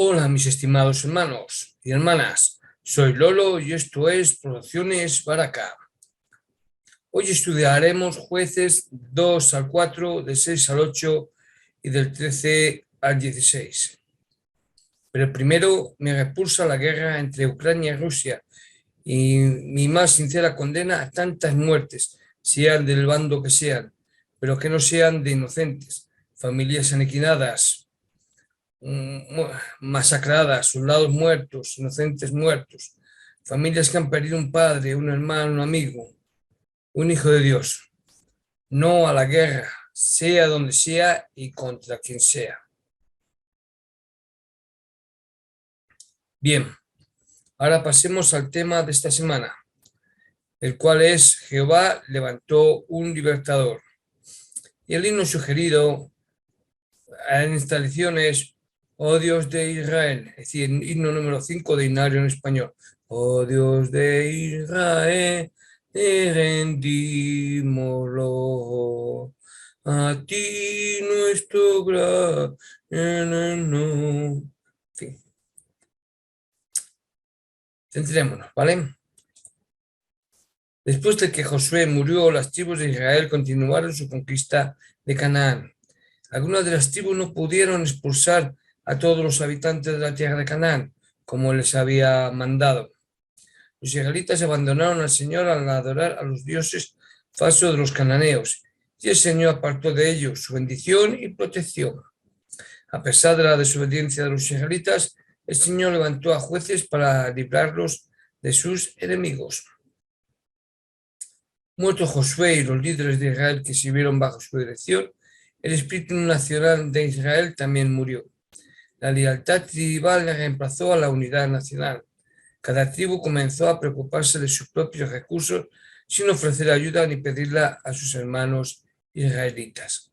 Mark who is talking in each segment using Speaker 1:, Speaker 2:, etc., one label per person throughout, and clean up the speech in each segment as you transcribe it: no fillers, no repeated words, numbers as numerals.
Speaker 1: Hola, mis estimados hermanos y hermanas. Soy Lolo y esto es Producciones Baraka. Hoy estudiaremos Jueces 2 al 4, del 6 al 8 y del 13 al 16. Pero primero me repulsa la guerra entre Ucrania y Rusia y mi más sincera condena a tantas muertes, sean del bando que sean, pero que no sean de inocentes, familias aniquiladas, masacradas, soldados muertos, inocentes muertos, familias que han perdido un padre, un hermano, un amigo, un hijo de Dios. No a la guerra, sea donde sea y contra quien sea. Bien, ahora pasemos al tema de esta semana, el cual es Jehová levantó un libertador. Y el himno sugerido en esta lección es Oh Dios de Israel, es decir, himno número 5 de Himnario en español. Oh Dios de Israel, te rendimos a ti nuestro gran en fin, centrémonos, ¿vale? Después de que Josué murió, las tribus de Israel continuaron su conquista de Canaán. Algunas de las tribus no pudieron expulsar a todos los habitantes de la tierra de Canaán, como les había mandado. Los israelitas abandonaron al Señor al adorar a los dioses falsos de los cananeos, y el Señor apartó de ellos su bendición y protección. A pesar de la desobediencia de los israelitas, el Señor levantó a jueces para librarlos de sus enemigos. Muerto Josué y los líderes de Israel que sirvieron bajo su dirección, el espíritu nacional de Israel también murió. La lealtad tribal reemplazó a la unidad nacional. Cada tribu comenzó a preocuparse de sus propios recursos sin ofrecer ayuda ni pedirla a sus hermanos israelitas.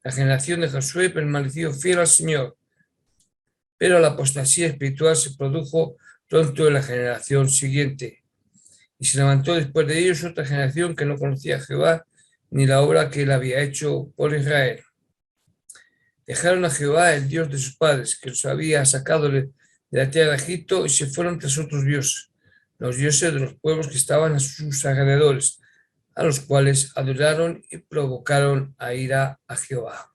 Speaker 1: La generación de Josué permaneció fiel al Señor, pero la apostasía espiritual se produjo pronto en la generación siguiente. Y se levantó después de ellos otra generación que no conocía a Jehová ni la obra que él había hecho por Israel. Dejaron a Jehová, el Dios de sus padres, que los había sacado de la tierra de Egipto, y se fueron tras otros dioses, los dioses de los pueblos que estaban a sus alrededores, a los cuales adoraron y provocaron a ira a Jehová.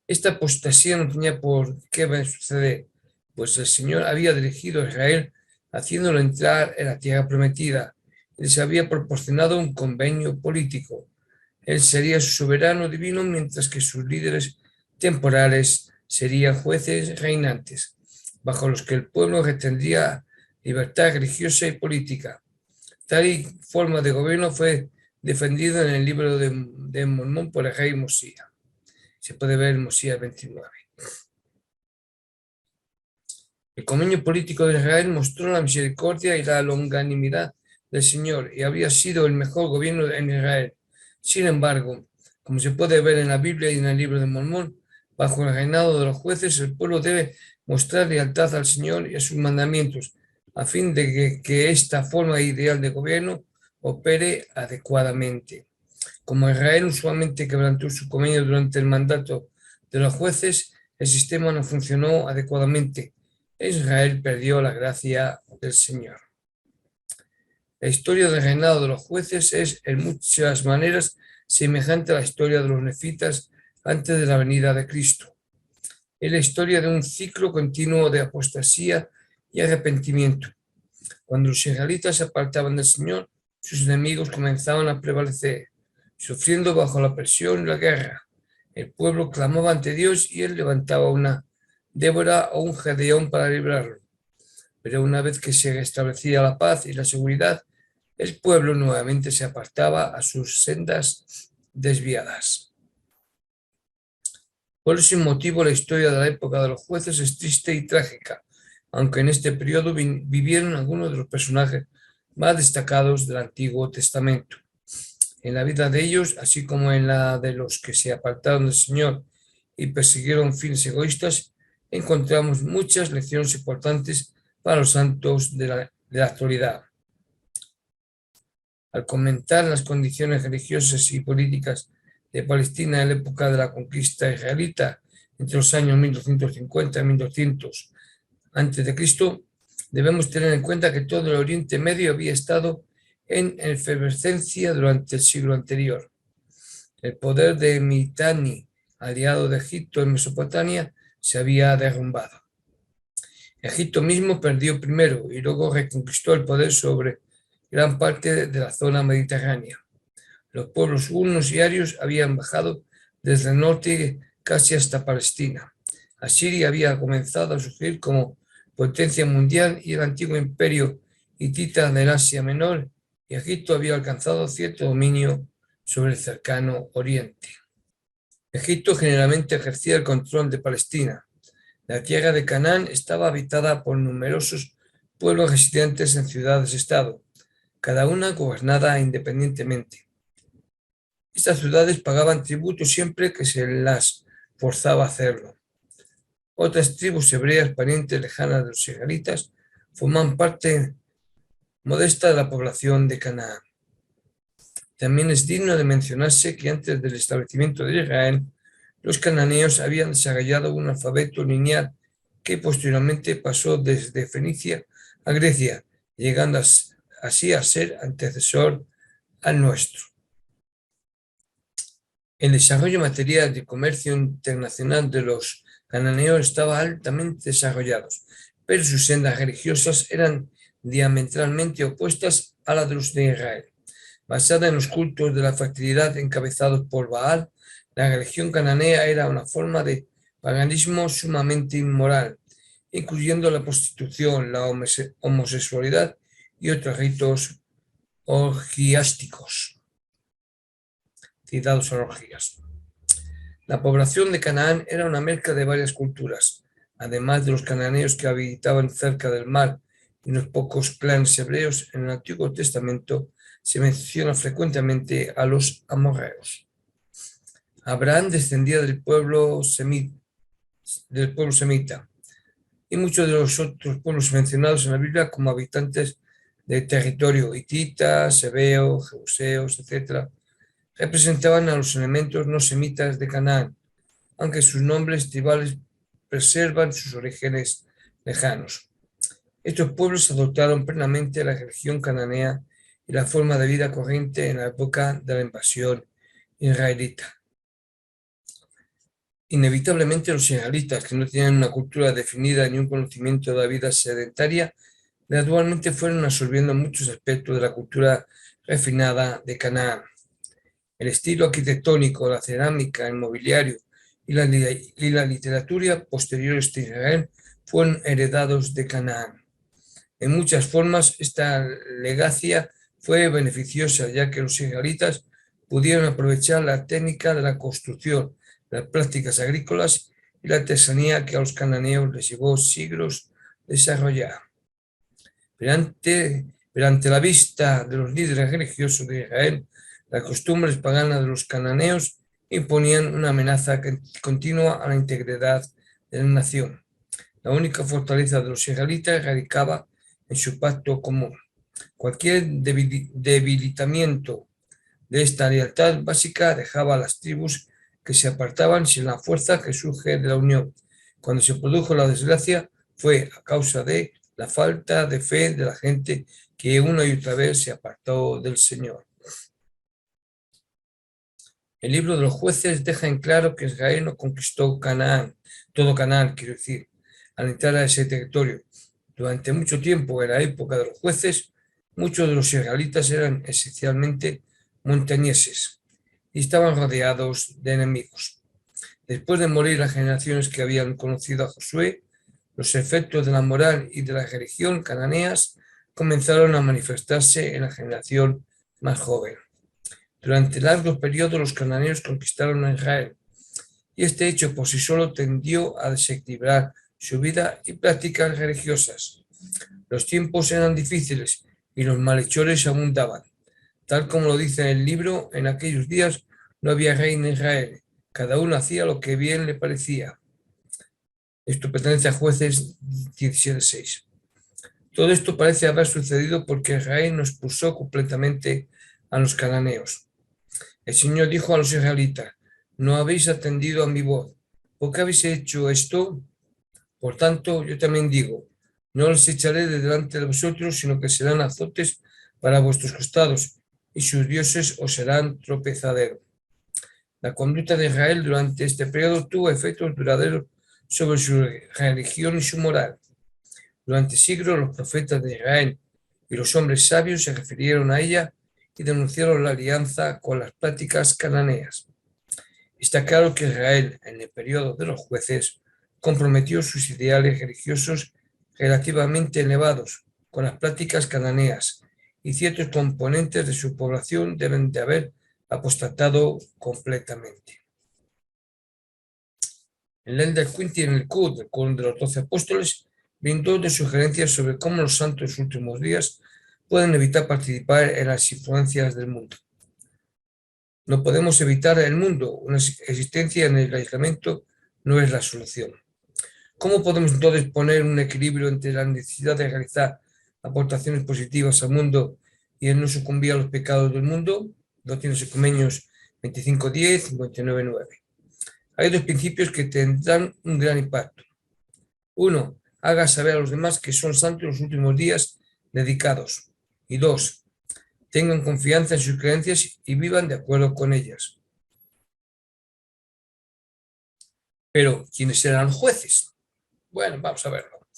Speaker 1: Esta apostasía no tenía por qué suceder, pues el Señor había dirigido a Israel haciéndolo entrar en la tierra prometida, y les había proporcionado un convenio político. Él sería su soberano divino, mientras que sus líderes temporales serían jueces reinantes, bajo los que el pueblo retendría libertad religiosa y política. Tal forma de gobierno fue defendido en el libro de Mormón por el rey Mosías. Se puede ver en Mosías 29. El convenio político de Israel mostró la misericordia y la longanimidad del Señor y había sido el mejor gobierno en Israel. Sin embargo, como se puede ver en la Biblia y en el libro de Mormón, bajo el reinado de los jueces, el pueblo debe mostrar lealtad al Señor y a sus mandamientos, a fin de que esta forma ideal de gobierno opere adecuadamente. Como Israel usualmente quebrantó su convenio durante el mandato de los jueces, el sistema no funcionó adecuadamente. Israel perdió la gracia del Señor. La historia del reinado de los jueces es en muchas maneras semejante a la historia de los nefitas antes de la venida de Cristo. Es la historia de un ciclo continuo de apostasía y arrepentimiento. Cuando los israelitas se apartaban del Señor, sus enemigos comenzaban a prevalecer, sufriendo bajo la presión y la guerra. El pueblo clamaba ante Dios y él levantaba una Débora o un Gedeón para librarlo. Pero una vez que se restablecía la paz y la seguridad, el pueblo nuevamente se apartaba a sus sendas desviadas. Por ese motivo, la historia de la época de los jueces es triste y trágica, aunque en este periodo vivieron algunos de los personajes más destacados del Antiguo Testamento. En la vida de ellos, así como en la de los que se apartaron del Señor y persiguieron fines egoístas, encontramos muchas lecciones importantes para los santos de la actualidad. Al comentar las condiciones religiosas y políticas de Palestina en la época de la conquista israelita entre los años 1250 y 1200 a.C., debemos tener en cuenta que todo el Oriente Medio había estado en efervescencia durante el siglo anterior. El poder de Mitanni, aliado de Egipto en Mesopotamia, se había derrumbado. Egipto mismo perdió primero y luego reconquistó el poder sobre gran parte de la zona mediterránea. Los pueblos hunos y arios habían bajado desde el norte casi hasta Palestina. Asiria había comenzado a surgir como potencia mundial y el antiguo imperio hitita del Asia Menor, y Egipto había alcanzado cierto dominio sobre el cercano Oriente. Egipto generalmente ejercía el control de Palestina. La tierra de Canaán estaba habitada por numerosos pueblos residentes en ciudades-estado, cada una gobernada independientemente. Estas ciudades pagaban tributo siempre que se las forzaba a hacerlo. Otras tribus hebreas parientes lejanas de los israelitas forman parte modesta de la población de Canaán. También es digno de mencionarse que antes del establecimiento de Israel, los cananeos habían desarrollado un alfabeto lineal que posteriormente pasó desde Fenicia a Grecia, llegando así a ser antecesor al nuestro. El desarrollo material y comercio internacional de los cananeos estaba altamente desarrollado, pero sus sendas religiosas eran diametralmente opuestas a las de los de Israel. Basada en los cultos de la fertilidad encabezados por Baal, la religión cananea era una forma de paganismo sumamente inmoral, incluyendo la prostitución, la homosexualidad y otros ritos orgiásticos. Citados a orgías. La población de Canaán era una mezcla de varias culturas, además de los cananeos que habitaban cerca del mar y los pocos clanes hebreos. En el Antiguo Testamento se menciona frecuentemente a los amorreos. Abraham descendía del pueblo semita, y muchos de los otros pueblos mencionados en la Biblia como habitantes del territorio hititas, heveos, jebuseos, etc., representaban a los elementos no semitas de Canaán, aunque sus nombres tribales preservan sus orígenes lejanos. Estos pueblos adoptaron plenamente la religión cananea y la forma de vida corriente en la época de la invasión israelita. Inevitablemente los israelitas, que no tenían una cultura definida ni un conocimiento de la vida sedentaria, gradualmente fueron absorbiendo muchos aspectos de la cultura refinada de Canaán. El estilo arquitectónico, la cerámica, el mobiliario y la literatura posteriores de Israel fueron heredados de Canaán. En muchas formas, esta legacia fue beneficiosa, ya que los israelitas pudieron aprovechar la técnica de la construcción, las prácticas agrícolas y la artesanía que a los cananeos les llevó siglos desarrollar. Pero ante la vista de los líderes religiosos de Israel, las costumbres paganas de los cananeos imponían una amenaza continua a la integridad de la nación. La única fortaleza de los israelitas radicaba en su pacto común. Cualquier debilitamiento de esta lealtad básica dejaba a las tribus que se apartaban sin la fuerza que surge de la unión. Cuando se produjo la desgracia fue a causa de la falta de fe de la gente que una y otra vez se apartó del Señor. El libro de los jueces deja en claro que Israel no conquistó Canaán, todo Canaán, quiero decir, al entrar a ese territorio. Durante mucho tiempo, en la época de los jueces, muchos de los israelitas eran esencialmente montañeses y estaban rodeados de enemigos. Después de morir las generaciones que habían conocido a Josué, los efectos de la moral y de la religión cananeas comenzaron a manifestarse en la generación más joven. Durante largos periodos los cananeos conquistaron a Israel, y este hecho por sí solo tendió a desequilibrar su vida y prácticas religiosas. Los tiempos eran difíciles y los malhechores abundaban. Tal como lo dice en el libro, en aquellos días no había rey en Israel, cada uno hacía lo que bien le parecía. Esto pertenece a Jueces 17:6. Todo esto parece haber sucedido porque Israel no expulsó completamente a los cananeos. El Señor dijo a los israelitas: no habéis atendido a mi voz, ¿por qué habéis hecho esto? Por tanto, yo también digo, no los echaré de delante de vosotros, sino que serán azotes para vuestros costados, y sus dioses os serán tropezadero. La conducta de Israel durante este periodo tuvo efectos duraderos sobre su religión y su moral. Durante siglos, los profetas de Israel y los hombres sabios se refirieron a ella y denunciaron la alianza con las prácticas cananeas. Está claro que Israel, en el periodo de los jueces, comprometió sus ideales religiosos relativamente elevados con las prácticas cananeas, y ciertos componentes de su población deben de haber apostatado completamente. En Lender Quinty, en el Cud de los 12 apóstoles, brindó de sugerencias sobre cómo los santos en sus últimos días pueden evitar participar en las influencias del mundo. No podemos evitar el mundo, una existencia en el aislamiento no es la solución. ¿Cómo podemos entonces poner un equilibrio entre la necesidad de realizar aportaciones positivas al mundo y el no sucumbir a los pecados del mundo? Doctrinas y Convenios 25.10, 59.9. Hay dos principios que tendrán un gran impacto. Uno, haga saber a los demás que son santos en los últimos días dedicados. Y dos, tengan confianza en sus creencias y vivan de acuerdo con ellas. Pero, ¿quiénes serán los jueces? Bueno, vamos a verlo.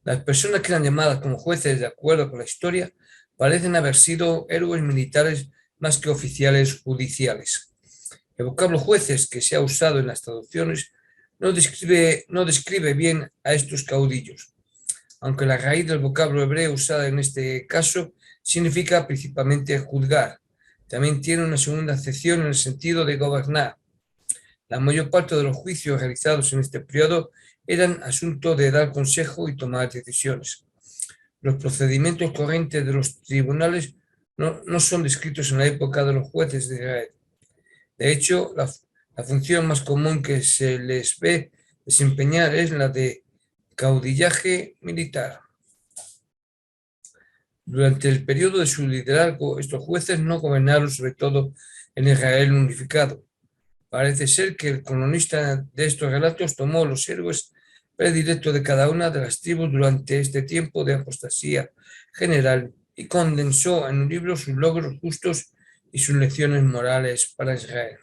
Speaker 1: Las personas que eran llamadas como jueces de acuerdo con la historia parecen haber sido héroes militares más que oficiales judiciales. El vocablo jueces que se ha usado en las traducciones no describe bien a estos caudillos, aunque la raíz del vocablo hebreo usada en este caso significa principalmente juzgar. También tiene una segunda acepción en el sentido de gobernar. La mayor parte de los juicios realizados en este periodo eran asunto de dar consejo y tomar decisiones. Los procedimientos corrientes de los tribunales no son descritos en la época de los jueces de Israel. De hecho, la función más común que se les ve desempeñar es la de caudillaje militar. Durante el periodo de su liderazgo, estos jueces no gobernaron sobre todo en Israel unificado. Parece ser que el cronista de estos relatos tomó los héroes predilectos de cada una de las tribus durante este tiempo de apostasía general y condensó en un libro sus logros justos y sus lecciones morales para Israel.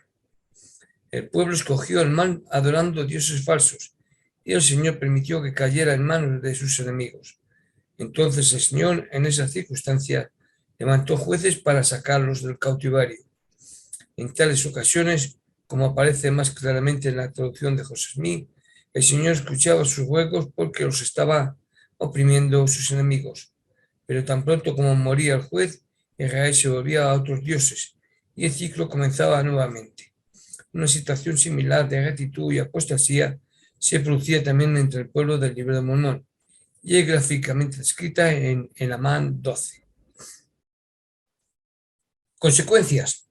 Speaker 1: El pueblo escogió el mal adorando dioses falsos, y el Señor permitió que cayera en manos de sus enemigos. Entonces el Señor, en esa circunstancia, levantó jueces para sacarlos del cautiverio. En tales ocasiones, como aparece más claramente en la traducción de José Smith, el Señor escuchaba sus ruegos porque los estaba oprimiendo sus enemigos. Pero tan pronto como moría el juez, Israel se volvía a otros dioses y el ciclo comenzaba nuevamente. Una situación similar de gratitud y apostasía se producía también entre el pueblo del libro de Mormón y es gráficamente descrita en Amán 12. Consecuencias.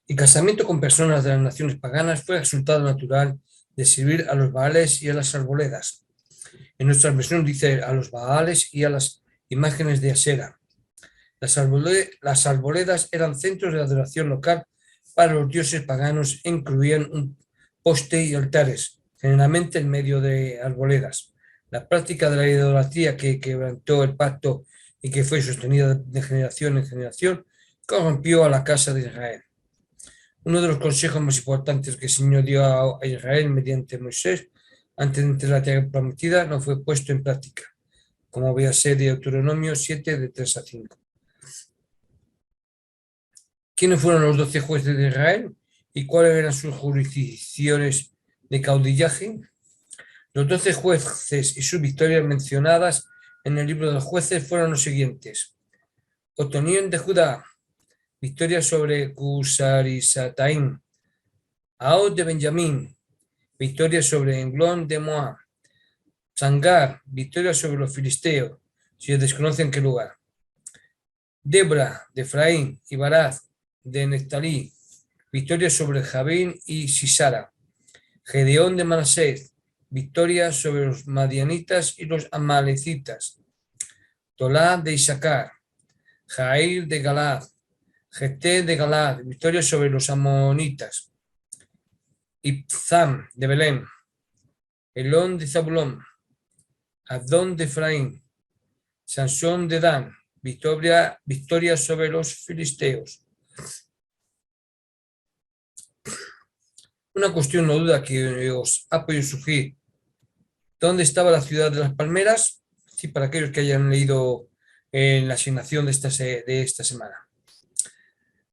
Speaker 1: El casamiento con personas de las naciones paganas fue el resultado natural de servir a los Baales y a las arboledas. En nuestra versión dice a los Baales y a las imágenes de Asera. Las arboledas eran centros de adoración local para los dioses paganos e incluían un poste y altares, generalmente en medio de arboledas. La práctica de la idolatría que quebrantó el pacto y que fue sostenida de generación en generación corrompió a la casa de Israel. Uno de los consejos más importantes que el Señor dio a Israel mediante Moisés antes de entrar a la tierra prometida no fue puesto en práctica, como voy a ser de Deuteronomio 7, de 3 a 5. ¿Quiénes fueron los 12 jueces de Israel y cuáles eran sus jurisdicciones de caudillaje? Los 12 jueces y sus victorias mencionadas en el libro de los jueces fueron los siguientes. Otoniel de Judá, victoria sobre Cusarisataim. Ahod de Benjamín, victoria sobre Englón de Moab. Sangar, victoria sobre los filisteos, si se desconoce en qué lugar. Debra de Efraín y Baraz de Neftalí, victoria sobre Jabín y Sisara. Gedeón de Manasés, victoria sobre los madianitas y los amalecitas. Tolá de Isaacar, Jair de Galad, Jeté de Galad, victoria sobre los amonitas. Ibzam de Belén, Elón de Zabulón, Abdón de Efraín, Sansón de Dan, victoria sobre los filisteos. Una cuestión o duda que os ha podido surgir. ¿Dónde estaba la ciudad de las palmeras? Sí, para aquellos que hayan leído en la asignación de esta semana.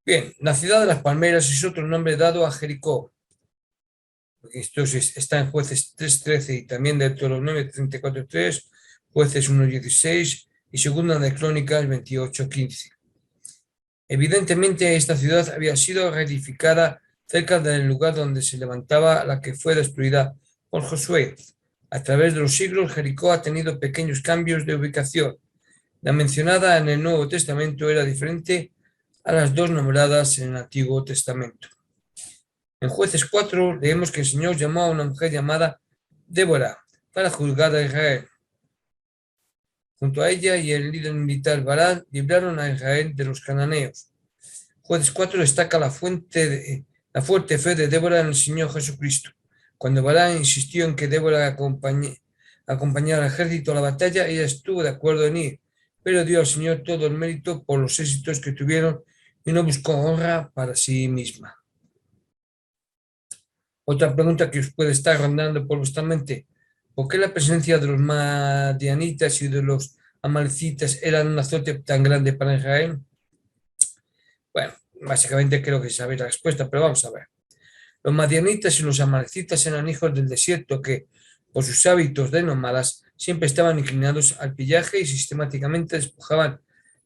Speaker 1: Bien, la ciudad de las palmeras es otro nombre dado a Jericó. Esto está en Jueces 3:13 y también de Deuteronomio 34:3, Jueces 1:16 y Segunda de Crónicas 28:15. Evidentemente, esta ciudad había sido reedificada cerca del lugar donde se levantaba la que fue destruida por Josué. A través de los siglos, Jericó ha tenido pequeños cambios de ubicación. La mencionada en el Nuevo Testamento era diferente a las dos nombradas en el Antiguo Testamento. En Jueces 4 leemos que el Señor llamó a una mujer llamada Débora para juzgar a Israel. Junto a ella y el líder militar Barak libraron a Israel de los cananeos. Jueces 4 destaca la fuerte fe de Débora en el Señor Jesucristo. Cuando Barak insistió en que Débora acompañara al ejército a la batalla, ella estuvo de acuerdo en ir, pero dio al Señor todo el mérito por los éxitos que tuvieron y no buscó honra para sí misma. Otra pregunta que os puede estar rondando por vuestra mente: ¿por qué la presencia de los madianitas y de los amalecitas era un azote tan grande para Israel? Bueno, básicamente creo que sabéis la respuesta, pero vamos a ver. Los madianitas y los amalecitas eran hijos del desierto que, por sus hábitos de nómadas, siempre estaban inclinados al pillaje y sistemáticamente despojaban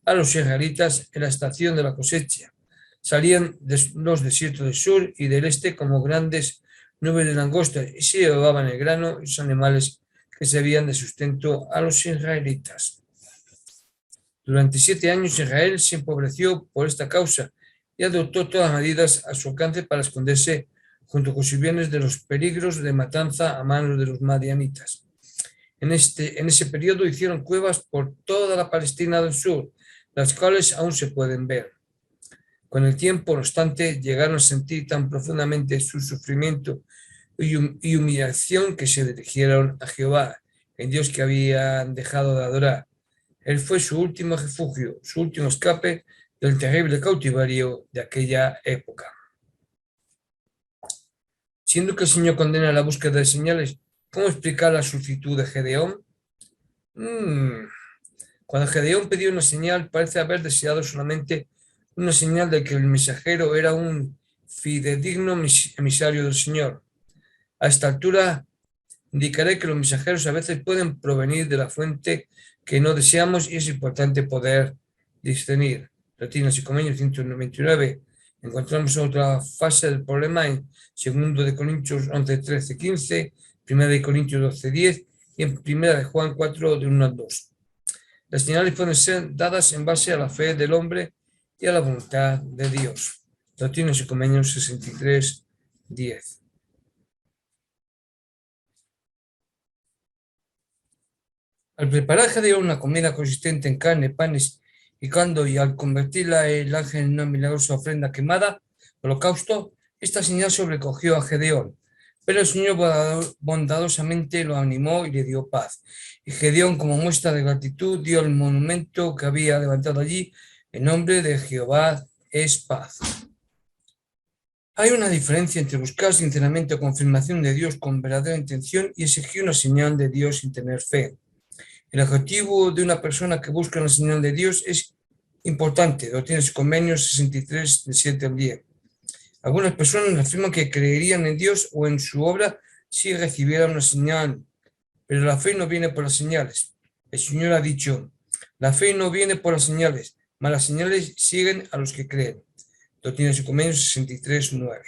Speaker 1: a los israelitas en la estación de la cosecha. Salían de los desiertos del sur y del este como grandes nubes de langosta y se llevaban el grano y los animales que servían de sustento a los israelitas. Durante 7 años Israel se empobreció por esta causa y adoptó todas las medidas a su alcance para esconderse junto con sus bienes de los peligros de matanza a manos de los madianitas. En ese periodo hicieron cuevas por toda la Palestina del sur, las cuales aún se pueden ver. Con el tiempo, no obstante, llegaron a sentir tan profundamente su sufrimiento y humillación que se dirigieron a Jehová, el Dios que habían dejado de adorar. Él fue su último refugio, su último escape del terrible cautiverio de aquella época. Siendo que el Señor condena la búsqueda de señales, ¿cómo explicar la solicitud de Gedeón? Cuando Gedeón pidió una señal, parece haber deseado solamente una señal de que el mensajero era un fidedigno emisario del Señor. A esta altura, indicaré que los mensajeros a veces pueden provenir de la fuente que no deseamos y es importante poder discernir. Doctrinas y Convenios 129. Encontramos otra fase del problema en 2 Corintios 11:13-15, 1 Corintios 12:10 y en 1 Juan 4, de 1 al 2. Las señales pueden ser dadas en base a la fe del hombre y a la voluntad de Dios. Doctrinas y Convenios 63:10. Al preparar Gedeón una comida consistente en carne, panes y caldo, y al convertirla el ángel en una milagrosa ofrenda quemada, holocausto, esta señal sobrecogió a Gedeón. Pero el Señor bondadosamente lo animó y le dio paz. Y Gedeón, como muestra de gratitud, dio el monumento que había levantado allí: el nombre de Jehová es paz. Hay una diferencia entre buscar sinceramente o confirmación de Dios con verdadera intención y exigir una señal de Dios sin tener fe. El objetivo de una persona que busca una señal de Dios es importante. Doctrinas y Convenios 63, de 7 al 10. Algunas personas afirman que creerían en Dios o en su obra si recibieran una señal, pero la fe no viene por las señales. El Señor ha dicho: la fe no viene por las señales, mas las señales siguen a los que creen. Doctrinas y Convenios 63, 9.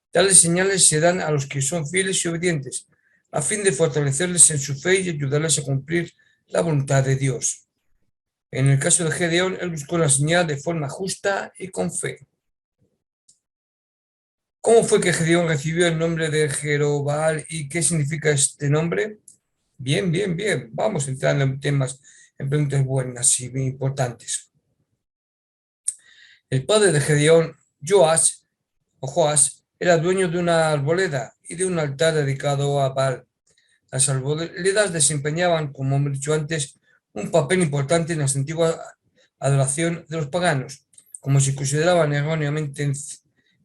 Speaker 1: Tales señales se dan a los que son fieles y obedientes, a fin de fortalecerles en su fe y ayudarles a cumplir la voluntad de Dios. En el caso de Gedeón, él buscó la señal de forma justa y con fe. ¿Cómo fue que Gedeón recibió el nombre de Jerobbaal y qué significa este nombre? Bien. Vamos entrando en temas, en preguntas buenas y muy importantes. El padre de Gedeón, Joás, era dueño de una arboleda y de un altar dedicado a Baal. Las arboledas desempeñaban, como hemos dicho antes, un papel importante en la antigua adoración de los paganos, como si consideraban erróneamente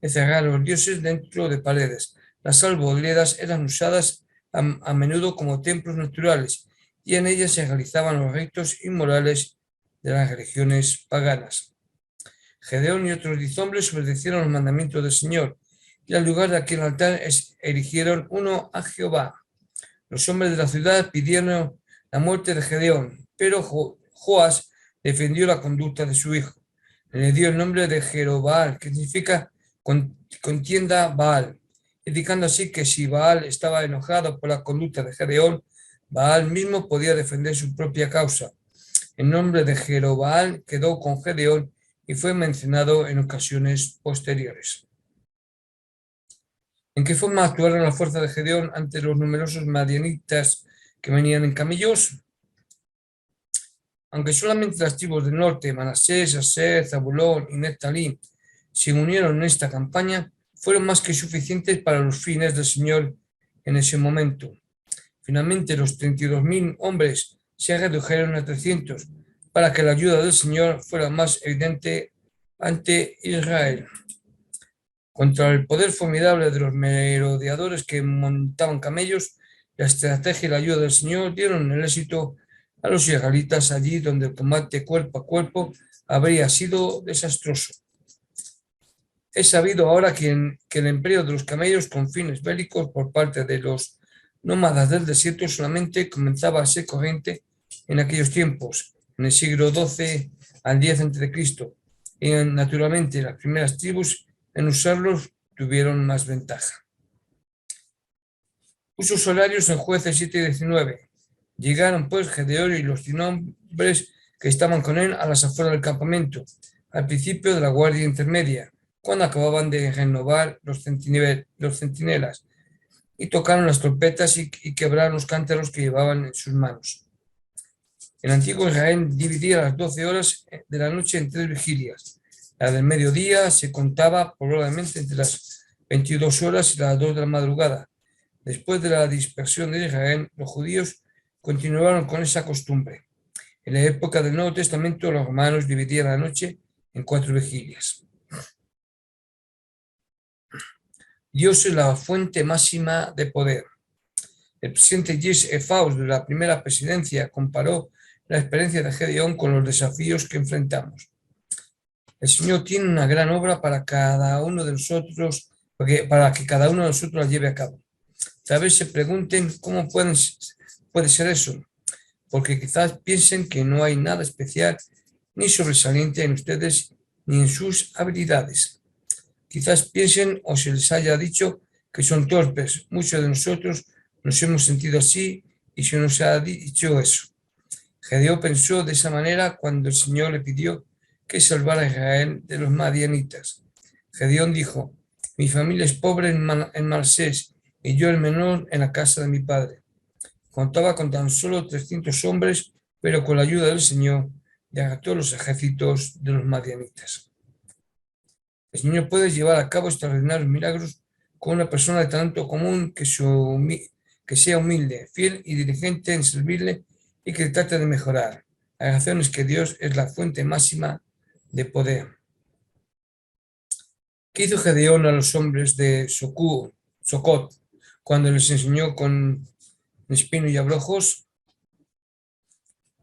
Speaker 1: encerrar a los dioses dentro de paredes. Las arboledas eran usadas a menudo como templos naturales y en ellas se realizaban los ritos inmorales de las religiones paganas. Gedeón y otros 10 hombres obedecieron los mandamientos del Señor y al lugar de aquel altar erigieron uno a Jehová. Los hombres de la ciudad pidieron la muerte de Gedeón, pero Joás defendió la conducta de su hijo. Le dio el nombre de Jerobaal, que significa contienda Baal, indicando así que si Baal estaba enojado por la conducta de Gedeón, Baal mismo podía defender su propia causa. El nombre de Jerobaal quedó con Gedeón y fue mencionado en ocasiones posteriores. ¿En qué forma actuaron las fuerzas de Gedeón ante los numerosos madianitas que venían en camellos? Aunque solamente las tribus del norte, Manasés, Aser, Zabulón y Neftalí, se unieron en esta campaña, fueron más que suficientes para los fines del Señor en ese momento. Finalmente, los 32.000 hombres se redujeron a 300 para que la ayuda del Señor fuera más evidente ante Israel. Contra el poder formidable de los merodeadores que montaban camellos, la estrategia y la ayuda del Señor dieron el éxito a los israelitas allí donde el combate cuerpo a cuerpo habría sido desastroso. Es sabido ahora que el empleo de los camellos con fines bélicos por parte de los nómadas del desierto solamente comenzaba a ser corriente en aquellos tiempos, en el siglo XII al X a.C., y naturalmente las primeras tribus en usarlos tuvieron más ventaja. Usos horarios en Jueces 7 y 19. Llegaron pues Gedeón y los 100 hombres que estaban con él a las afueras del campamento, al principio de la guardia intermedia, cuando acababan de renovar los centinelas, y tocaron las trompetas y quebraron los cántaros que llevaban en sus manos. El antiguo Israel dividía las 12 horas de la noche en 3 vigilias. La del mediodía se contaba probablemente entre las 22 horas y las 2 de la madrugada. Después de la dispersión de Israel, los judíos continuaron con esa costumbre. En la época del Nuevo Testamento, los romanos dividían la noche en 4 vigilias. Dios es la fuente máxima de poder. El presidente Jesse Faust de la primera presidencia comparó la experiencia de Gedeón con los desafíos que enfrentamos. El Señor tiene una gran obra para cada uno de nosotros, para que cada uno de nosotros la lleve a cabo. Tal vez se pregunten cómo puede ser eso, porque quizás piensen que no hay nada especial ni sobresaliente en ustedes ni en sus habilidades. Quizás piensen o se les haya dicho que son torpes. Muchos de nosotros nos hemos sentido así y se nos ha dicho eso. Gedeón pensó de esa manera cuando el Señor le pidió que salvara a Israel de los madianitas. Gedeón dijo: mi familia es pobre en Manasés y yo el menor en la casa de mi padre. Contaba con tan solo 300 hombres, pero con la ayuda del Señor derrotó los ejércitos de los madianitas. El Señor puede llevar a cabo extraordinarios milagros con una persona de talento común que sea humilde, fiel y diligente en servirle y que trate de mejorar. La razón es que Dios es la fuente máxima de poder. ¿Qué hizo Gedeón a los hombres de Socot cuando les enseñó con espino y abrojos?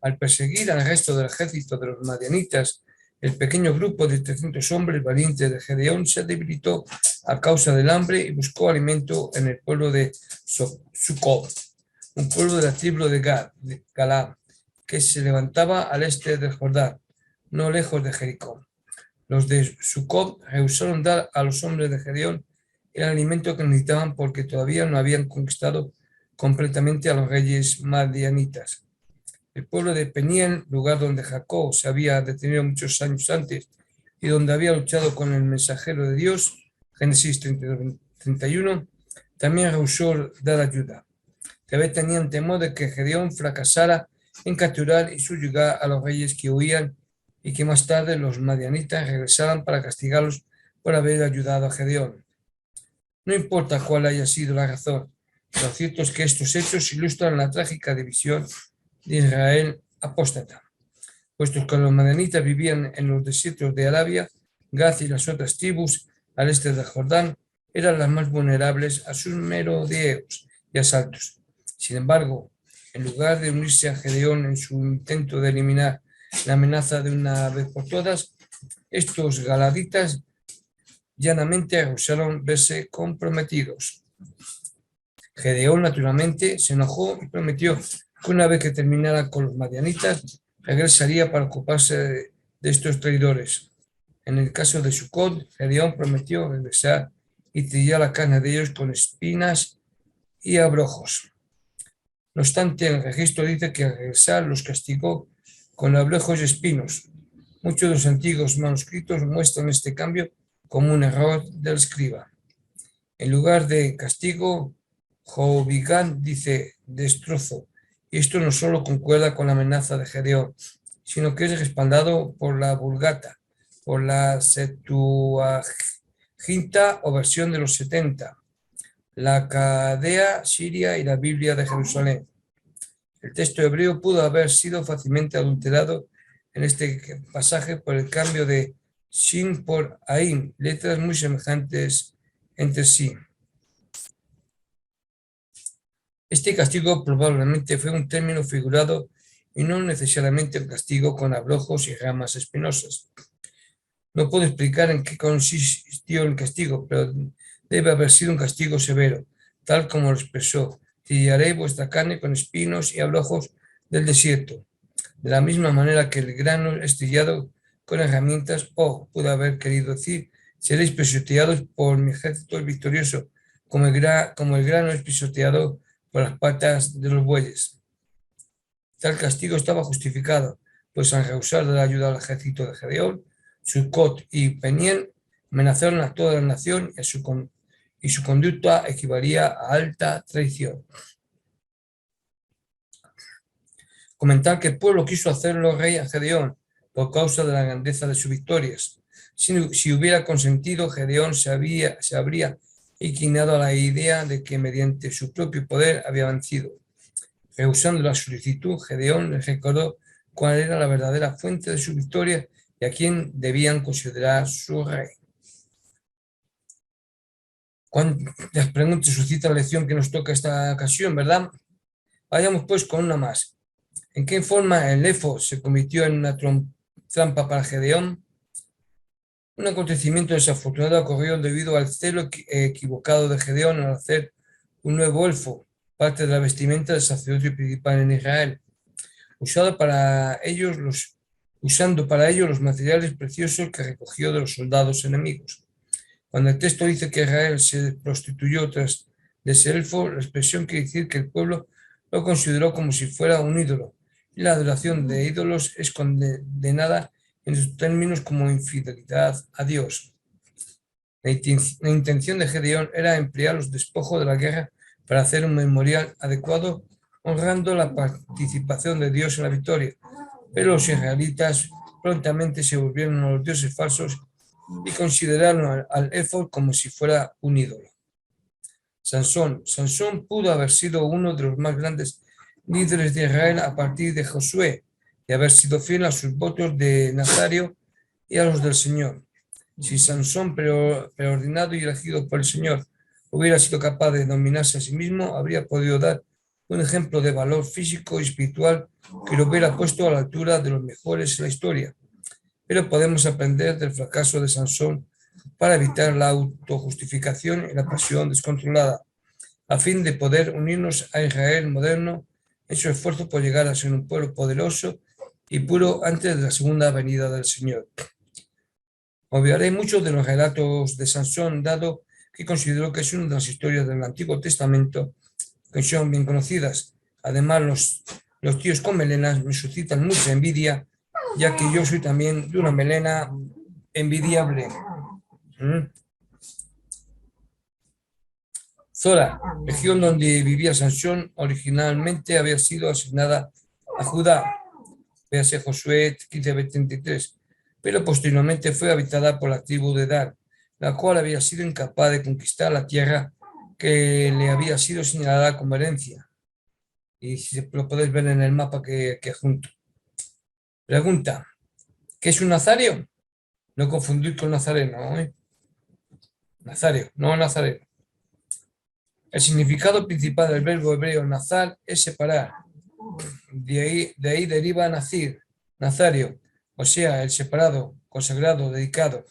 Speaker 1: Al perseguir al resto del ejército de los madianitas, el pequeño grupo de 300 hombres valientes de Gedeón se debilitó a causa del hambre y buscó alimento en el pueblo de Sucot, un pueblo de la tribu de Galaad, que se levantaba al este del Jordán, no lejos de Jericó. Los de Sucot rehusaron dar a los hombres de Gedeón el alimento que necesitaban porque todavía no habían conquistado completamente a los reyes madianitas. El pueblo de Peniel, lugar donde Jacob se había detenido muchos años antes y donde había luchado con el mensajero de Dios, Génesis 32-31, también rehusó dar ayuda. Tal vez tenían temor de que Gedeón fracasara en capturar y subyugar a los reyes que huían y que más tarde los madianitas regresaran para castigarlos por haber ayudado a Gedeón. No importa cuál haya sido la razón, Lo cierto es que estos hechos ilustran la trágica división de Israel apóstata, puesto que los madianitas vivían en los desiertos de Arabia. Gad y las otras tribus al este del Jordán eran las más vulnerables a sus merodeos y asaltos. Sin embargo, en lugar de unirse a Gedeón en su intento de eliminar la amenaza de una vez por todas, estos galaditas llanamente rehusaron verse comprometidos. Gedeón, naturalmente, se enojó y prometió que una vez que terminara con los madianitas, regresaría para ocuparse de estos traidores. En el caso de Sucot, Gedeón prometió regresar y trillar la carne de ellos con espinas y abrojos. No obstante, el registro dice que al regresar los castigó con abrojos y espinos. Muchos de los antiguos manuscritos muestran este cambio como un error del escriba. En lugar de castigo, Jobigán dice destrozo, y esto no solo concuerda con la amenaza de Gedeón, sino que es respaldado por la Vulgata, por la Septuaginta o versión de los 70, la Cadea siria y la Biblia de Jerusalén. El texto hebreo pudo haber sido fácilmente adulterado en este pasaje por el cambio de Shin por Ain, letras muy semejantes entre sí. Este castigo probablemente fue un término figurado y no necesariamente el castigo con abrojos y ramas espinosas. No puedo explicar en qué consistió el castigo, pero debe haber sido un castigo severo, tal como lo expresó: trillaré vuestra carne con espinos y abrojos del desierto. De la misma manera que el grano es trillado con herramientas, pudo haber querido decir, seréis pisoteados por mi ejército victorioso, como el grano es pisoteado por las patas de los bueyes. Tal castigo estaba justificado, pues al rehusar de la ayuda al ejército de Gedeón, Sucot y Peniel amenazaron a toda la nación y su conducta equivalía a alta traición. Comentar que el pueblo quiso hacerlo rey a Gedeón por causa de la grandeza de sus victorias. Si hubiera consentido, Gedeón se habría inclinado a la idea de que mediante su propio poder había vencido. Rehusando la solicitud, Gedeón les recordó cuál era la verdadera fuente de su victoria y a quién debían considerar su rey. ¿Cuántas preguntas suscita la lección que nos toca esta ocasión, verdad? Vayamos pues con una más. ¿En qué forma el éfod se convirtió en una trampa para Gedeón? Un acontecimiento desafortunado ocurrió debido al celo equivocado de Gedeón al hacer un nuevo éfod, parte de la vestimenta del sacerdote principal en Israel, usando para ello los materiales preciosos que recogió de los soldados enemigos. Cuando el texto dice que Israel se prostituyó tras de ese éfod, la expresión quiere decir que el pueblo lo consideró como si fuera un ídolo, y la adoración de ídolos es condenada en sus términos como infidelidad a Dios. La intención de Gedeón era emplear los despojos de la guerra para hacer un memorial adecuado, honrando la participación de Dios en la victoria, pero los israelitas prontamente se volvieron a los dioses falsos y consideraron al éfod como si fuera un ídolo. Sansón pudo haber sido uno de los más grandes líderes de Israel a partir de Josué, de haber sido fiel a sus votos de Nazario y a los del Señor. Si Sansón, preordinado y elegido por el Señor, hubiera sido capaz de dominarse a sí mismo, habría podido dar un ejemplo de valor físico y espiritual que lo hubiera puesto a la altura de los mejores en la historia. Pero podemos aprender del fracaso de Sansón para evitar la autojustificación y la pasión descontrolada, a fin de poder unirnos a Israel moderno en su esfuerzo por llegar a ser un pueblo poderoso y puro antes de la segunda venida del Señor. Obviaré muchos de los relatos de Sansón, dado que considero que es una de las historias del Antiguo Testamento que son bien conocidas. Además, los tíos con melenas me suscitan mucha envidia, ya que yo soy también de una melena envidiable. Zora, región donde vivía Sansón, originalmente había sido asignada a Judá, véase Josué 15:33, pero posteriormente fue habitada por la tribu de Dan, la cual había sido incapaz de conquistar la tierra que le había sido señalada como herencia. Y si lo podéis ver en el mapa que junto. Pregunta, ¿qué es un nazario? No confundir con nazareno, ¿eh? Nazario, no nazareno. El significado principal del verbo hebreo nazar es separar. De ahí deriva nazir, nazario, o sea, el separado, consagrado, dedicado.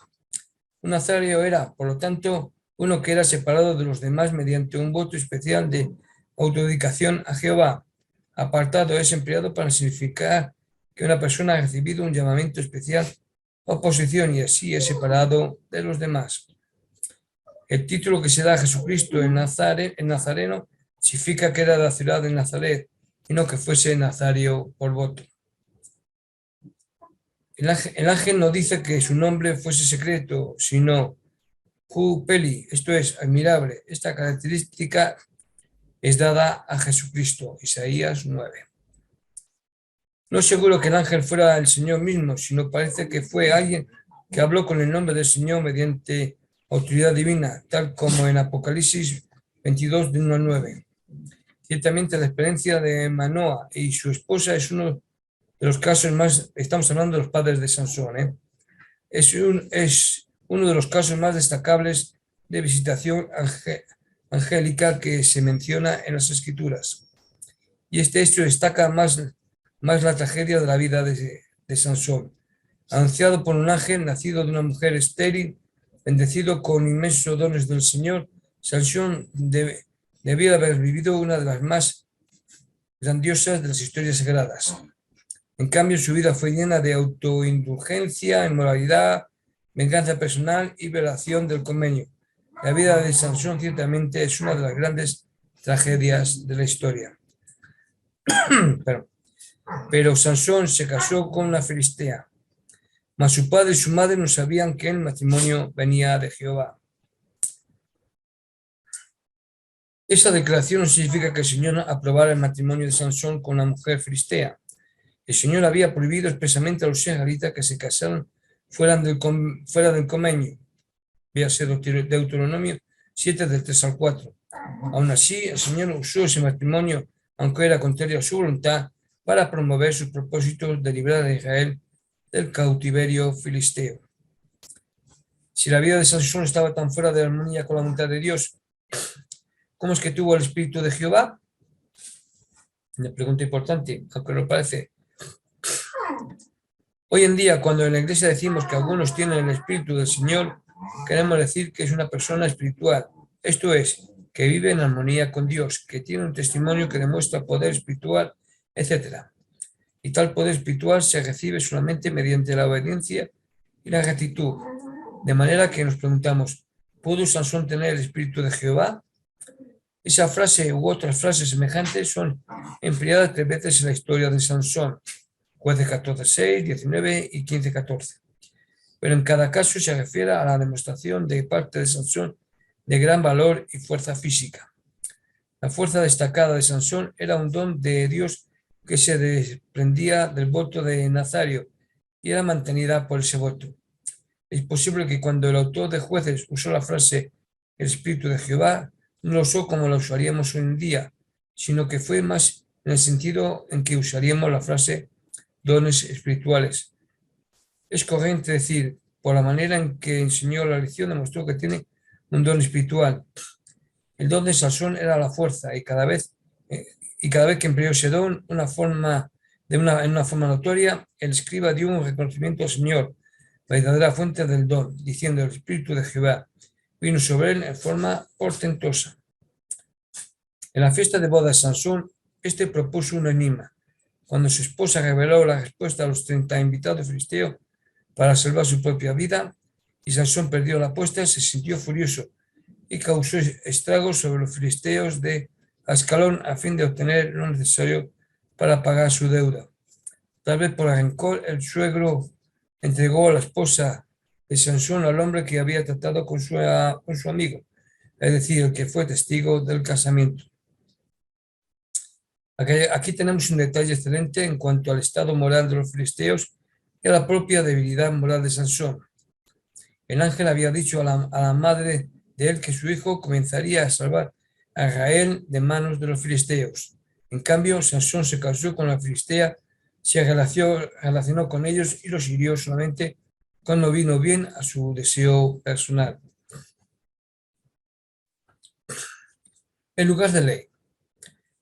Speaker 1: Un nazario era, por lo tanto, uno que era separado de los demás mediante un voto especial de autodedicación a Jehová. Apartado es empleado para significar que una persona ha recibido un llamamiento especial o posición y así es separado de los demás. El título que se da a Jesucristo en Nazareno significa que era de la ciudad de Nazaret y no que fuese nazario por voto. El ángel no dice que su nombre fuese secreto, sino Hu-Peli, esto es, admirable. Esta característica es dada a Jesucristo, Isaías 9. No es seguro que el ángel fuera el Señor mismo, sino parece que fue alguien que habló con el nombre del Señor mediante autoridad divina, tal como en Apocalipsis 22, de 1 al 9. Ciertamente la experiencia de Manoa y su esposa es uno de los casos más, estamos hablando de los padres de Sansón, es uno de los casos más destacables de visitación angélica que se menciona en las Escrituras. Y este hecho destaca más la tragedia de la vida de Sansón, anunciado por un ángel nacido de una mujer estéril, bendecido con inmensos dones del Señor. Sansón debía haber vivido una de las más grandiosas de las historias sagradas. En cambio, su vida fue llena de autoindulgencia, inmoralidad, venganza personal y violación del convenio. La vida de Sansón ciertamente es una de las grandes tragedias de la historia. Pero Sansón se casó con una filistea, mas su padre y su madre no sabían que el matrimonio venía de Jehová. Esa declaración no significa que el Señor aprobara el matrimonio de Sansón con una mujer filistea. El Señor había prohibido expresamente a los israelitas que se casaran fuera del convenio. Véase Deuteronomio 7, del 3 al 4. Aún así, el Señor usó ese matrimonio, aunque era contrario a su voluntad, para promover sus propósitos de librar a Israel del cautiverio filisteo. Si la vida de Sansón estaba tan fuera de armonía con la voluntad de Dios, ¿cómo es que tuvo el espíritu de Jehová? Una pregunta importante, aunque no parece. Hoy en día, cuando en la iglesia decimos que algunos tienen el espíritu del Señor, queremos decir que es una persona espiritual. Esto es, que vive en armonía con Dios, que tiene un testimonio que demuestra poder espiritual, etc. Y tal poder espiritual se recibe solamente mediante la obediencia y la gratitud. De manera que nos preguntamos, ¿pudo Sansón tener el espíritu de Jehová? Esa frase u otras frases semejantes son empleadas 3 veces en la historia de Sansón. Jueces 14:6, 19 y 15:14. Pero en cada caso se refiere a la demostración de parte de Sansón de gran valor y fuerza física. La fuerza destacada de Sansón era un don de Dios que se desprendía del voto de Nazario y era mantenida por ese voto. Es posible que cuando el autor de Jueces usó la frase el Espíritu de Jehová, no lo usó como la usaríamos hoy en día, sino que fue más en el sentido en que usaríamos la frase dones espirituales. Es corriente decir, por la manera en que enseñó la lección, demostró que tiene un don espiritual. El don de Sansón era la fuerza y cada vez que empleó ese don en una forma notoria, el escriba dio un reconocimiento al Señor, verdadera fuente del don, diciendo el Espíritu de Jehová vino sobre él en forma portentosa. En la fiesta de bodas de Sansón, este propuso un enigma. Cuando su esposa reveló la respuesta a los 30 invitados filisteos para salvar su propia vida, y Sansón perdió la apuesta, se sintió furioso y causó estragos sobre los filisteos de Ascalón a fin de obtener lo necesario para pagar su deuda. Tal vez por rencor, el suegro entregó a la esposa de Sansón al hombre que había tratado con su amigo, es decir, el que fue testigo del casamiento. Aquí tenemos un detalle excelente en cuanto al estado moral de los filisteos y a la propia debilidad moral de Sansón. El ángel había dicho a la madre de él que su hijo comenzaría a salvar a Israel de manos de los filisteos. En cambio, Sansón se casó con la filistea, se relacionó con ellos y los hirió solamente cuando vino bien a su deseo personal. El lugar de Ley.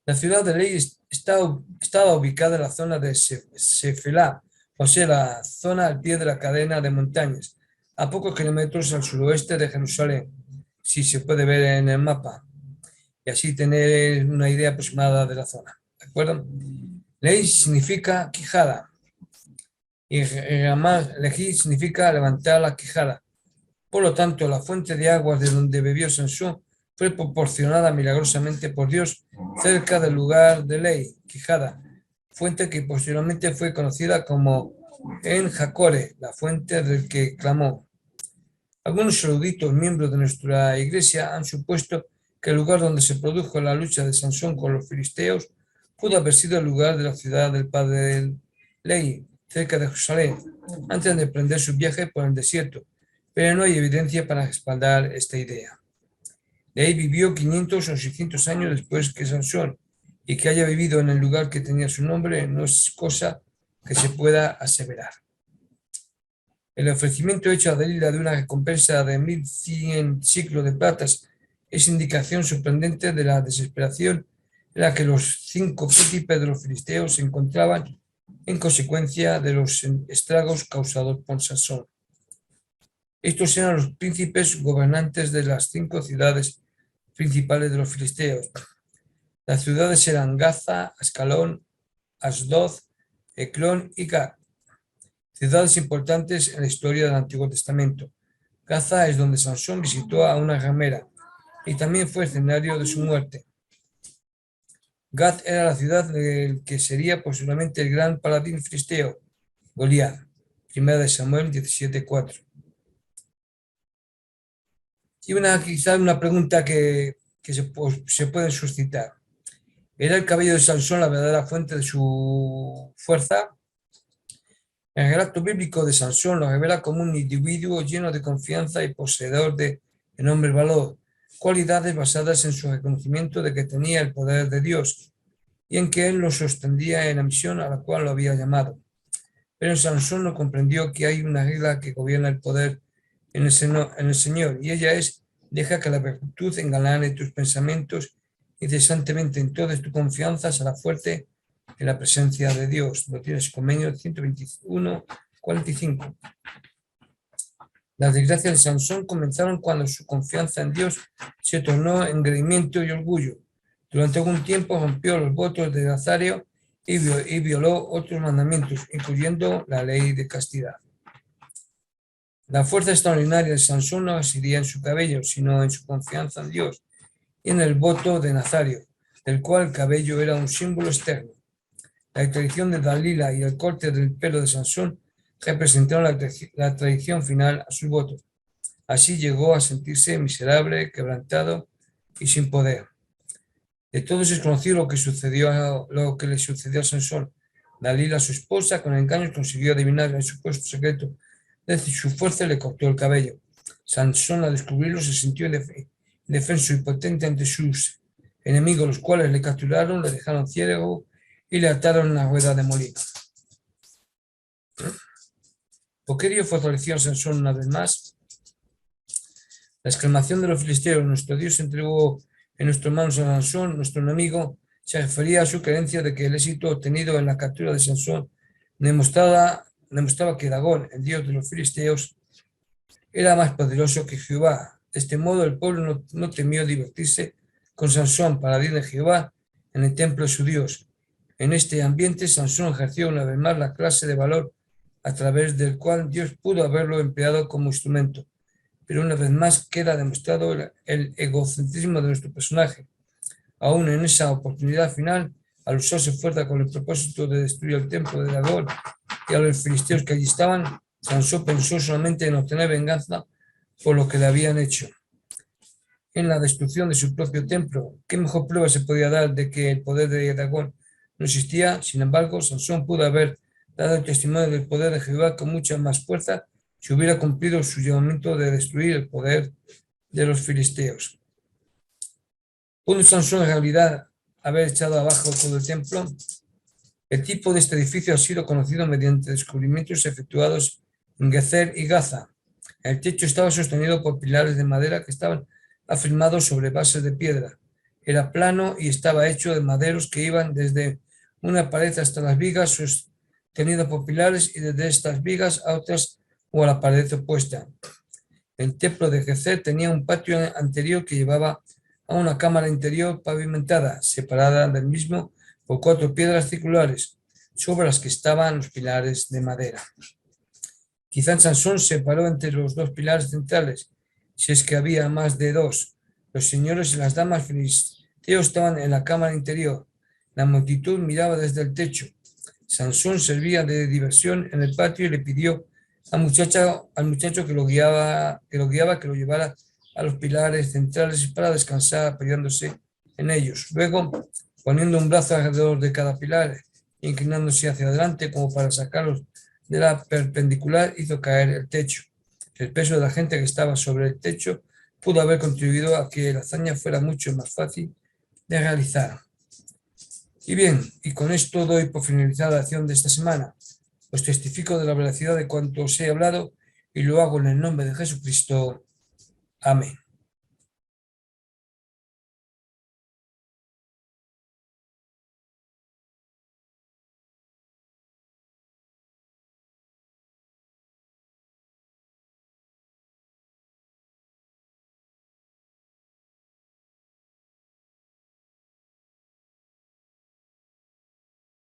Speaker 1: La ciudad de Ley estaba ubicada en la zona de Sefilá, o sea, la zona al pie de la cadena de montañas, a pocos kilómetros al suroeste de Jerusalén, si se puede ver en el mapa, y así tener una idea aproximada de la zona. ¿De acuerdo? Ley significa quijada, y Ramá Lejí significa levantar la quijada. Por lo tanto, la fuente de aguas de donde bebió Sansón fue proporcionada milagrosamente por Dios cerca del lugar de Ley, Quijada, fuente que posteriormente fue conocida como En Jacore, la fuente del que clamó. Algunos eruditos miembros de nuestra iglesia han supuesto que el lugar donde se produjo la lucha de Sansón con los filisteos pudo haber sido el lugar de la ciudad del padre de Ley, cerca de Jerusalén, antes de emprender su viaje por el desierto, pero no hay evidencia para respaldar esta idea. Ley vivió 500 o 600 años después que Sansón, y que haya vivido en el lugar que tenía su nombre no es cosa que se pueda aseverar. El ofrecimiento hecho a Dalila de una recompensa de 1100 siclos de plata es indicación sorprendente de la desesperación en la que los 5 príncipes de los filisteos se encontraban en consecuencia de los estragos causados por Sansón. Estos eran los príncipes gobernantes de las 5 ciudades principales de los filisteos. Las ciudades eran Gaza, Ascalón, Asdod, Eclón y Gat, ciudades importantes en la historia del Antiguo Testamento. Gaza es donde Sansón visitó a una ramera y también fue escenario de su muerte. Gat era la ciudad del que sería posiblemente el gran paladín filisteo, Goliat, 1 Samuel 17:4. Y quizá una pregunta que se puede suscitar. ¿Era el cabello de Sansón la verdadera fuente de su fuerza? El relato bíblico de Sansón lo revela como un individuo lleno de confianza y poseedor de enorme valor, cualidades basadas en su reconocimiento de que tenía el poder de Dios y en que él lo sostenía en la misión a la cual lo había llamado. Pero Sansón no comprendió que hay una regla que gobierna el poder en el Señor, y ella es: deja que la virtud engalane tus pensamientos incesantemente, entonces tu confianza será fuerte en la presencia de Dios. Lo tienes Convenio 121:45. Las desgracias de Sansón comenzaron cuando su confianza en Dios se tornó engreimiento y orgullo. Durante algún tiempo rompió los votos de Nazario y violó otros mandamientos, incluyendo la ley de castidad. La fuerza extraordinaria de Sansón no residía en su cabello, sino en su confianza en Dios y en el voto de Nazario, del cual el cabello era un símbolo externo. La tradición de Dalila y el corte del pelo de Sansón representaron la tradición final a sus votos. Así llegó a sentirse miserable, quebrantado y sin poder. De todos es conocido lo que le sucedió a Sansón. Dalila, su esposa, con engaños consiguió adivinar el supuesto secreto de su fuerza y le cortó el cabello. Sansón, al descubrirlo, se sintió indefenso y potente ante sus enemigos, los cuales le capturaron, le dejaron ciego y le ataron una rueda de molino. ¿Por qué Dios fortaleció a Sansón una vez más? La exclamación de los filisteos: nuestro Dios entregó en nuestras manos a Sansón, nuestro enemigo, se refería a su creencia de que el éxito obtenido en la captura de Sansón demostraba que Dagón, el dios de los filisteos, era más poderoso que Jehová. De este modo, el pueblo no temió divertirse con Sansón, paladín de Jehová, en el templo de su Dios. En este ambiente, Sansón ejerció una vez más la clase de valor a través del cual Dios pudo haberlo empleado como instrumento. Pero una vez más queda demostrado el egocentrismo de nuestro personaje. Aún en esa oportunidad final, al usar su fuerza con el propósito de destruir el templo de Dagón y a los filisteos que allí estaban, Sansón pensó solamente en obtener venganza por lo que le habían hecho. En la destrucción de su propio templo, ¿qué mejor prueba se podía dar de que el poder de Dagón no existía? Sin embargo, Sansón pudo haber dado el testimonio del poder de Jehová con mucha más fuerza si hubiera cumplido su llamamiento de destruir el poder de los filisteos. ¿Pudo Sansón en realidad haber echado abajo todo el templo? El tipo de este edificio ha sido conocido mediante descubrimientos efectuados en Gezer y Gaza. El techo estaba sostenido por pilares de madera que estaban afirmados sobre bases de piedra. Era plano y estaba hecho de maderos que iban desde una pared hasta las vigas, sostenido por pilares, y desde estas vigas a otras o a la pared opuesta. El templo de Gezer tenía un patio anterior que llevaba a una cámara interior pavimentada, separada del mismo por 4 piedras circulares, sobre las que estaban los pilares de madera. Quizá Sansón se paró entre los 2 pilares centrales, si es que había más de 2. Los señores y las damas filisteos estaban en la cámara interior. La multitud miraba desde el techo. Sansón servía de diversión en el patio y le pidió al muchacho que lo guiaba que lo llevara a los pilares centrales para descansar apoyándose en ellos. Luego, poniendo un brazo alrededor de cada pilar, inclinándose hacia adelante como para sacarlos de la perpendicular, hizo caer el techo. El peso de la gente que estaba sobre el techo pudo haber contribuido a que la hazaña fuera mucho más fácil de realizar. Y bien, y con esto doy por finalizada la acción de esta semana. Os testifico de la veracidad de cuanto os he hablado y lo hago en el nombre de Jesucristo. Amén.